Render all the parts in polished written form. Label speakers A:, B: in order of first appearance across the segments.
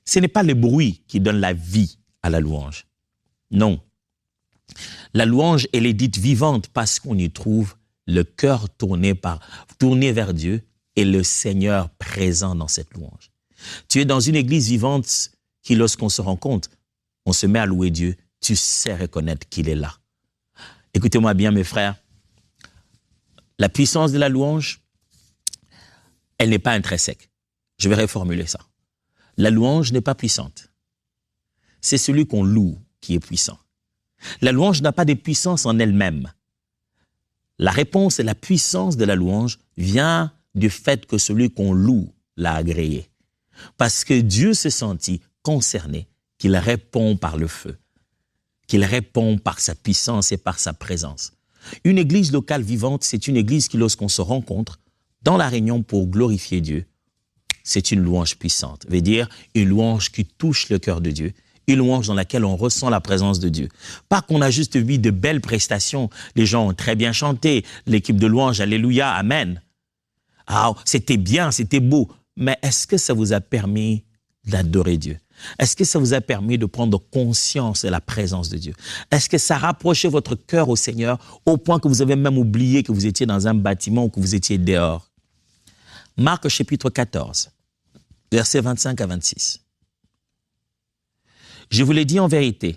A: ce n'est pas le bruit qui donne la vie à la louange. Non. La louange, elle est dite vivante parce qu'on y trouve le cœur tourné vers Dieu et le Seigneur présent dans cette louange. Tu es dans une église vivante qui, lorsqu'on se rencontre, on se met à louer Dieu, tu sais reconnaître qu'il est là. Écoutez-moi bien, mes frères, la puissance de la louange, elle n'est pas intrinsèque. Je vais reformuler ça. La louange n'est pas puissante. C'est celui qu'on loue qui est puissant. La louange n'a pas de puissance en elle-même. La réponse et la puissance de la louange vient du fait que celui qu'on loue l'a agréé. Parce que Dieu se sentit concerné, qu'il répond par le feu, qu'il répond par sa puissance et par sa présence. Une église locale vivante, c'est une église qui, lorsqu'on se rencontre dans la réunion pour glorifier Dieu, c'est une louange puissante. Ça veut dire une louange qui touche le cœur de Dieu, une louange dans laquelle on ressent la présence de Dieu. Pas qu'on a juste vu de belles prestations, les gens ont très bien chanté, l'équipe de louange, alléluia, amen. Ah, c'était bien, c'était beau, mais est-ce que ça vous a permis d'adorer Dieu? Est-ce que ça vous a permis de prendre conscience de la présence de Dieu? Est-ce que ça a rapproché votre cœur au Seigneur au point que vous avez même oublié que vous étiez dans un bâtiment ou que vous étiez dehors? Marc chapitre 14, versets 25 à 26. Je vous l'ai dit en vérité,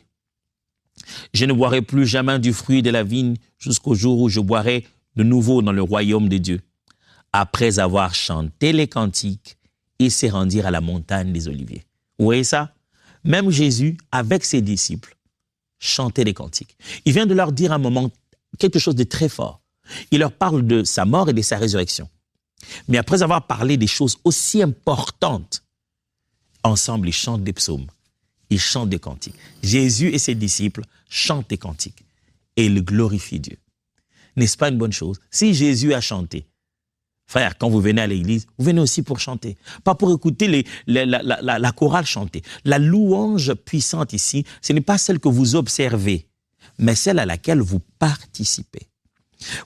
A: je ne boirai plus jamais du fruit de la vigne jusqu'au jour où je boirai de nouveau dans le royaume de Dieu. Après avoir chanté les cantiques, ils se rendirent à la montagne des Oliviers. Vous voyez ça? Même Jésus, avec ses disciples, chantait les cantiques. Il vient de leur dire un moment quelque chose de très fort. Il leur parle de sa mort et de sa résurrection. Mais après avoir parlé des choses aussi importantes, ensemble, ils chantent des psaumes, ils chantent des cantiques. Jésus et ses disciples chantent des cantiques et ils glorifient Dieu. N'est-ce pas une bonne chose? Si Jésus a chanté, frère, quand vous venez à l'église, vous venez aussi pour chanter. Pas pour écouter la chorale chanter. La louange puissante ici, ce n'est pas celle que vous observez, mais celle à laquelle vous participez.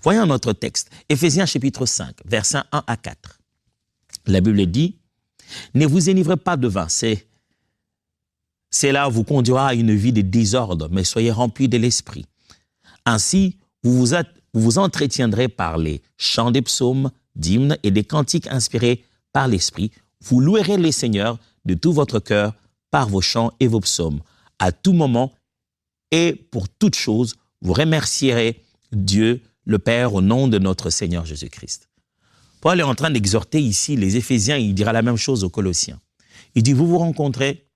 A: Voyons notre texte, Éphésiens chapitre 5, versets 1 à 4. La Bible dit, « Ne vous enivrez pas de vin, cela vous conduira à une vie de désordre, mais soyez remplis de l'esprit. Ainsi, vous vous entretiendrez par les chants des psaumes, d'hymnes et des cantiques inspirés par l'Esprit. Vous louerez le Seigneur de tout votre cœur par vos chants et vos psaumes. À tout moment et pour toute chose, vous remercierez Dieu, le Père, au nom de notre Seigneur Jésus-Christ. » Paul est en train d'exhorter ici les Éphésiens, il dira la même chose aux Colossiens. Il dit, vous vous rencontrez,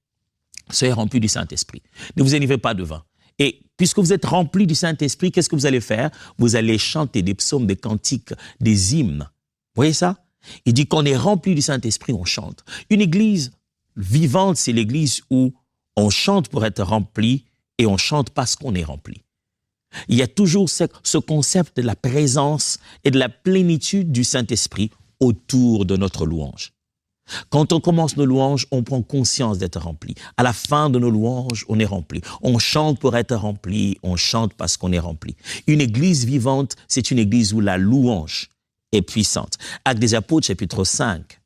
A: soyez remplis du Saint-Esprit. Ne vous enivrez pas de vin. Et puisque vous êtes remplis du Saint-Esprit, qu'est-ce que vous allez faire? Vous allez chanter des psaumes, des cantiques, des hymnes. Vous voyez ça? Il dit qu'on est rempli du Saint-Esprit, on chante. Une église vivante, c'est l'église où on chante pour être rempli et on chante parce qu'on est rempli. Il y a toujours ce concept de la présence et de la plénitude du Saint-Esprit autour de notre louange. Quand on commence nos louanges, on prend conscience d'être rempli. À la fin de nos louanges, on est rempli. On chante pour être rempli, on chante parce qu'on est rempli. Une église vivante, c'est une église où la louange est puissante. Actes des Apôtres, chapitre 5,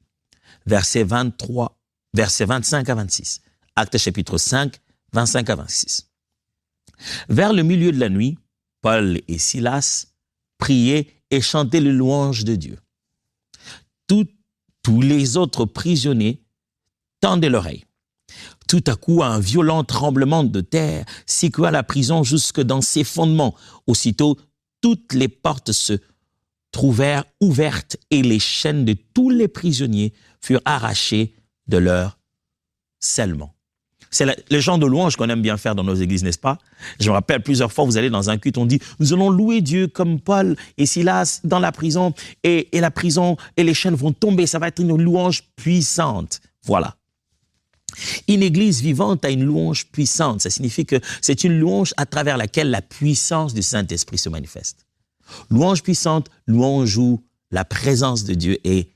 A: versets 25 à 26. Actes chapitre 5, 25 à 26. Vers le milieu de la nuit, Paul et Silas priaient et chantaient les louanges de Dieu. Tous les autres prisonniers tendaient l'oreille. Tout à coup, un violent tremblement de terre secoua la prison jusque dans ses fondements. Aussitôt, toutes les portes se trouvèrent ouvertes et les chaînes de tous les prisonniers furent arrachées de leur scellement. C'est le genre de louange qu'on aime bien faire dans nos églises, n'est-ce pas? Je me rappelle plusieurs fois, vous allez dans un culte, on dit « Nous allons louer Dieu comme Paul et Silas dans la prison et la prison et les chaînes vont tomber. Ça va être une louange puissante. » Voilà. Une église vivante a une louange puissante. Ça signifie que c'est une louange à travers laquelle la puissance du Saint-Esprit se manifeste. Louange puissante, louange où la présence de Dieu est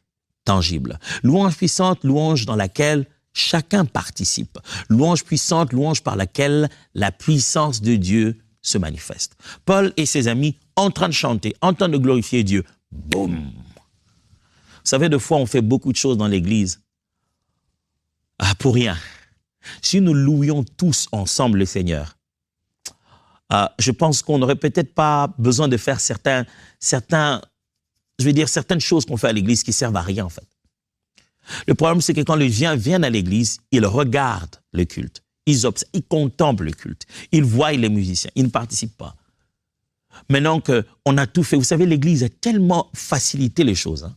A: tangible. Louange puissante, louange dans laquelle chacun participe. Louange puissante, louange par laquelle la puissance de Dieu se manifeste. Paul et ses amis en train de chanter, en train de glorifier Dieu. Boum! Vous savez, des fois, on fait beaucoup de choses dans l'église pour rien. si nous louions tous ensemble le Seigneur, je pense qu'on n'aurait peut-être pas besoin de faire certaines choses qu'on fait à l'église qui servent à rien, en fait. Le problème, c'est que quand les gens viennent à l'église, ils regardent le culte, ils observent, ils contemplent le culte, ils voient les musiciens, ils ne participent pas. Maintenant qu'on a tout fait, vous savez, l'église a tellement facilité les choses. Hein.